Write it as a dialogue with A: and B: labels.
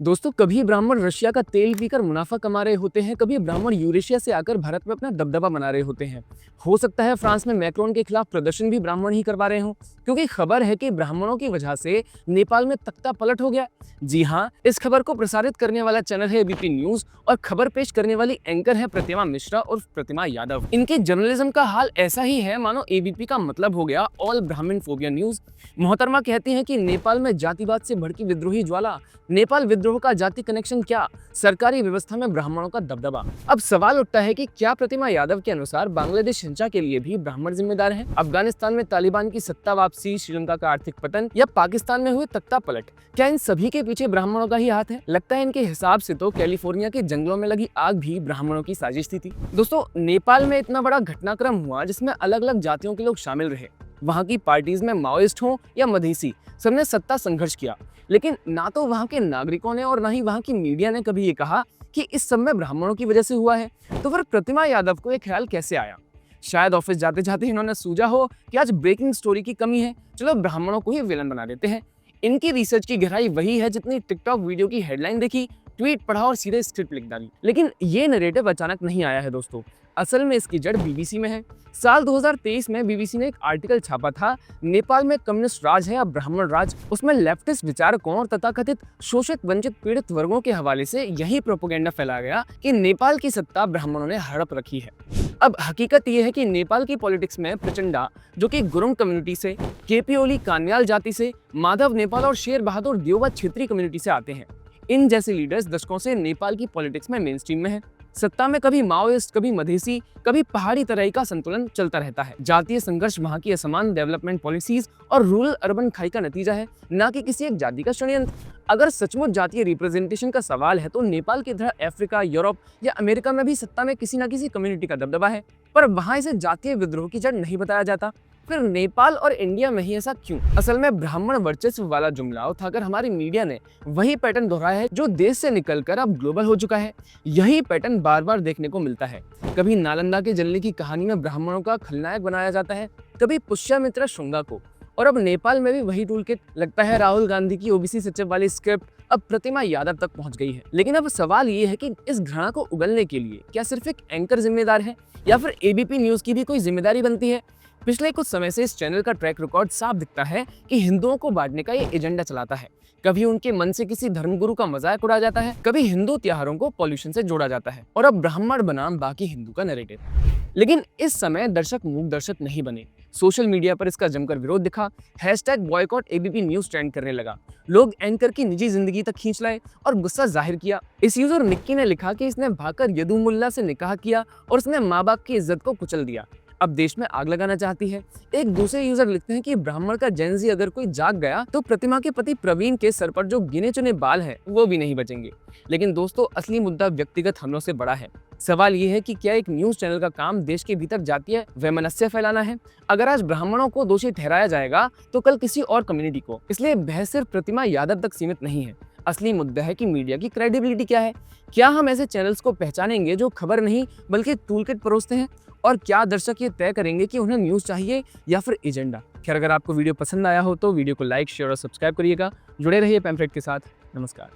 A: दोस्तों, कभी ब्राह्मण रशिया का तेल पीकर मुनाफा कमा रहे होते हैं, कभी ब्राह्मण यूरेशिया से आकर भारत में अपना दबदबा बना रहे होते हैं। हो सकता है फ्रांस में मैक्रोन के खिलाफ प्रदर्शन भी ब्राह्मण ही करवा रहे हों, क्योंकि खबर है कि ब्राह्मणों की वजह से नेपाल में तख्ता पलट हो गया। जी हाँ, इस खबर को प्रसारित करने वाला चैनल है एबीपी न्यूज और खबर पेश करने वाली एंकर है प्रतिमा मिश्रा और प्रतिमा यादव। इनके जर्नलिज्म का हाल ऐसा ही है मानो एबीपी का मतलब हो गया ऑल ब्राह्मण फोबिया न्यूज। मोहतरमा कहती हैं कि नेपाल में जातिवाद से भड़की विद्रोही ज्वाला, नेपाल विद्रोह का जाति कनेक्शन क्या, सरकारी व्यवस्था में ब्राह्मणों का दबदबा। अब सवाल उठता है कि क्या प्रतिमा यादव के अनुसार बांग्लादेश हिंसा के लिए भी ब्राह्मण जिम्मेदार हैं? अफगानिस्तान में तालिबान की सत्ता वापसी, श्रीलंका का आर्थिक पतन या पाकिस्तान में हुए तख्ता पलट, क्या इन सभी के पीछे ब्राह्मणों का ही हाथ है? लगता है इनके हिसाब से तो कैलिफोर्निया के जंगलों में लगी आग भी ब्राह्मणों की साजिश थी। दोस्तों, नेपाल में इतना बड़ा घटनाक्रम हुआ जिसमें अलग अलग जातियों के लोग शामिल रहे। वहाँ की पार्टीज में माओइस्ट हो या मधेसी, सबने सत्ता संघर्ष किया, लेकिन ना तो वहाँ के नागरिकों ने और ना ही वहाँ की मीडिया ने कभी ये कहा कि इस सब में ब्राह्मणों की वजह से हुआ है। तो फिर प्रतिमा यादव को ये ख्याल कैसे आया? शायद ऑफिस जाते जाते इन्होंने सूझा हो कि आज ब्रेकिंग स्टोरी की कमी है, चलो ब्राह्मणों को ही विलन बना देते हैं। इनकी रिसर्च की गहराई वही है जितनी टिकटॉक वीडियो की हेडलाइन देखी, ट्वीट पढ़ा और सीधे स्क्रिप्ट लिख डाली। लेकिन ये नैरेटिव अचानक नहीं आया है दोस्तों, असल में इसकी जड़ बीबीसी में है। साल 2023 में बीबीसी ने एक आर्टिकल छापा था, नेपाल में कम्युनिस्ट राज है या ब्राह्मण राज। उसमें लेफ्टिस्ट विचारकों और तथाकथित शोषित वंचित पीड़ित वर्गों के हवाले से यही प्रोपेगेंडा फैलाया गया कि नेपाल की सत्ता ब्राह्मणों ने हड़प रखी है। अब हकीकत यह है कि नेपाल की पॉलिटिक्स में प्रचंडा, जो कि गुरुंग कम्युनिटी से, केपी ओली कान्याल जाति से, माधव नेपाल और शेर बहादुर देवबा क्षेत्रीय कम्युनिटी से आते हैं। इन जैसे लीडर्स दशकों से नेपाल की पॉलिटिक्स में मेन स्ट्रीम में है। सत्ता में कभी माओइस्ट, कभी मधेसी, कभी पहाड़ी तराई का संतुलन चलता रहता है। जातीय संघर्ष वहाँ की असमान डेवलपमेंट पॉलिसीज और रूरल अर्बन खाई का नतीजा है, ना कि किसी एक जाति का षड्यंत्र। अगर सचमुच जातीय रिप्रेजेंटेशन का सवाल है तो नेपाल की तरह अफ्रीका, यूरोप या अमेरिका में भी सत्ता में किसी न किसी कम्युनिटी का दबदबा है, पर वहाँ इसे जातीय विद्रोह की जड़ नहीं बताया जाता। फिर नेपाल और इंडिया में ही ऐसा क्यों? असल में ब्राह्मण वर्चस्व वाला जुमला उठाकर हमारी मीडिया ने वही पैटर्न दोहराया है जो देश से निकलकर अब ग्लोबल हो चुका है। यही पैटर्न बार बार देखने को मिलता है। कभी नालंदा के जलने की कहानी में ब्राह्मणों का खलनायक बनाया जाता है, कभी पुष्यमित्रा शुंगा को, और अब नेपाल में भी वही टूलकिट। लगता है राहुल गांधी की ओबीसी सचिव वाली स्क्रिप्ट अब प्रतिमा यादव तक पहुंच गई है। लेकिन अब सवाल ये है कि इस घृणा को उगलने के लिए क्या सिर्फ एक एंकर जिम्मेदार है या फिर एबीपी न्यूज की भी कोई जिम्मेदारी बनती है? पिछले कुछ समय से इस चैनल का ट्रैक रिकॉर्ड साफ दिखता है कि हिंदुओं को बांटने का ये एजेंडा चलाता है। कभी उनके मन से किसी धर्मगुरु का मजाक उड़ाया जाता है, कभी हिंदू त्योहारों को पॉल्यूशन से जोड़ा जाता है, और अब ब्राह्मण बनाम बाकी हिंदू का नैरेटिव। लेकिन इस समय दर्शक मूक दर्शक नहीं बने। सोशल मीडिया पर इसका जमकर विरोध दिखा, #बॉयकॉट एबीपी न्यूज ट्रेंड करने लगा। लोग एंकर की निजी जिंदगी तक खींच लाए और गुस्सा जाहिर किया। इस यूजर निक्की ने लिखा कि इसने भाकर यदू मुल्ला से निकाह किया और उसने माँ बाप की इज्जत को कुचल दिया, अब देश में आग लगाना चाहती है। एक दूसरे यूजर लिखते हैं कि ब्राह्मण का जेनजी अगर कोई जाग गया तो प्रतिमा के पति प्रवीण के सर पर जो गिने चुने बाल हैं वो भी नहीं बचेंगे। लेकिन दोस्तों, असली मुद्दा व्यक्तिगत हमलों से बड़ा है। सवाल ये है कि क्या एक न्यूज चैनल का काम देश के भीतर जातीय वैमनस्य फैलाना है? अगर आज ब्राह्मणों को दोषी ठहराया जाएगा तो कल किसी और कम्युनिटी को। इसलिए बहस सिर्फ प्रतिमा यादव तक सीमित नहीं है। असली मुद्दा है कि मीडिया की क्रेडिबिलिटी क्या है। क्या हम ऐसे चैनल्स को पहचानेंगे जो खबर नहीं बल्कि टूलकिट परोसते हैं? और क्या दर्शक ये तय करेंगे कि उन्हें न्यूज़ चाहिए या फिर एजेंडा? खैर, अगर आपको वीडियो पसंद आया हो तो वीडियो को लाइक, शेयर और सब्सक्राइब करिएगा। जुड़े रहिए पैम्फलेट के साथ। नमस्कार।